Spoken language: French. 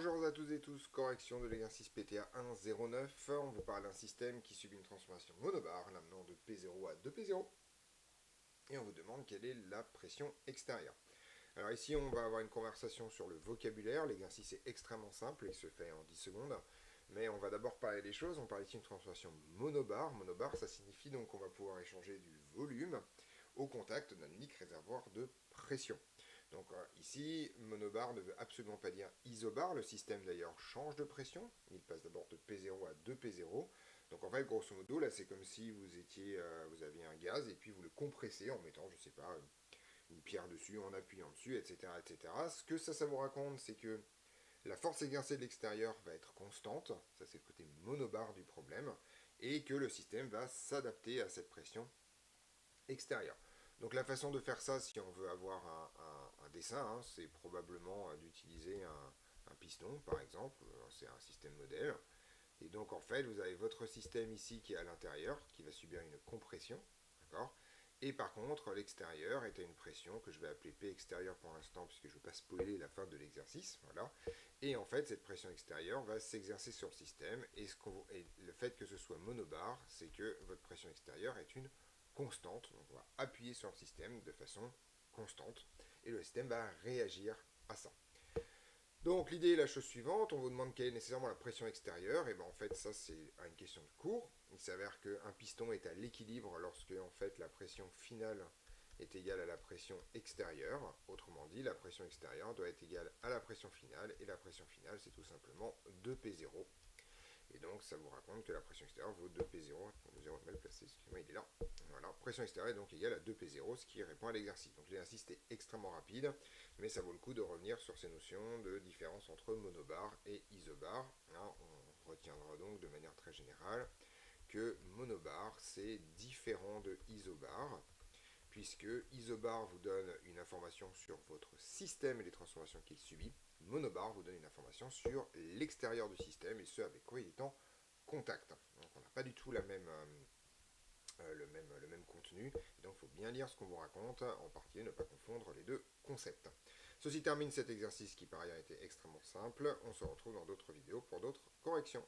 Bonjour à toutes et tous, correction de l'exercice PTA 1.09. On vous parle d'un système qui subit une transformation monobar, l'amenant de P0 à 2P0. Et on vous demande quelle est la pression extérieure. Alors ici, on va avoir une conversation sur le vocabulaire. L'exercice est extrêmement simple, il se fait en 10 secondes. Mais on va d'abord parler des choses. On parle ici d'une transformation monobar. Monobar, ça signifie donc qu'on va pouvoir échanger du volume au contact d'un unique réservoir de pression. Donc ici, monobar ne veut absolument pas dire isobar. Le système d'ailleurs change de pression. Il passe d'abord de P0 à 2P0. Donc en fait, grosso modo, là, c'est comme si vous aviez un gaz et puis vous le compressez en mettant, je sais pas, une pierre dessus, en appuyant dessus, etc., etc. Ce que ça vous raconte, c'est que la force exercée de l'extérieur va être constante, ça c'est le côté monobar du problème, et que le système va s'adapter à cette pression extérieure. Donc la façon de faire ça, si on veut avoir un dessin, hein, c'est probablement d'utiliser un piston, par exemple, c'est un système modèle. Et donc en fait, vous avez votre système ici qui est à l'intérieur, qui va subir une compression, d'accord. Et par contre, l'extérieur est à une pression que je vais appeler P extérieur pour l'instant, puisque je ne veux pas spoiler la fin de l'exercice, voilà. Et en fait, cette pression extérieure va s'exercer sur le système, et le fait que ce soit monobar, c'est que votre pression extérieure est une constante, donc on va appuyer sur le système de façon constante, et le système va réagir à ça. Donc l'idée est la chose suivante, on vous demande quelle est nécessairement la pression extérieure, et bien en fait ça c'est une question de cours. Il s'avère qu'un piston est à l'équilibre lorsque en fait la pression finale est égale à la pression extérieure. Autrement dit, la pression extérieure doit être égale à la pression finale, et la pression finale c'est tout simplement 2P0. Et donc ça vous raconte que la pression extérieure vaut 2P0, le 0 est mal placé, excusez-moi, il est là. Voilà, pression extérieure est donc égale à 2P0, ce qui répond à l'exercice. Donc l'exercice est extrêmement rapide, mais ça vaut le coup de revenir sur ces notions de différence entre monobar et isobar. Là, on retiendra donc de manière très générale que monobar c'est différent de isobar, puisque isobar vous donne une information sur votre système et les transformations qu'il subit. Monobar vous donne une information sur l'extérieur du système et ce avec quoi il est en contact. Donc on n'a pas du tout le même contenu, et donc il faut bien lire ce qu'on vous raconte, en particulier ne pas confondre les deux concepts. Ceci termine cet exercice qui par ailleurs était extrêmement simple. On se retrouve dans d'autres vidéos pour d'autres corrections.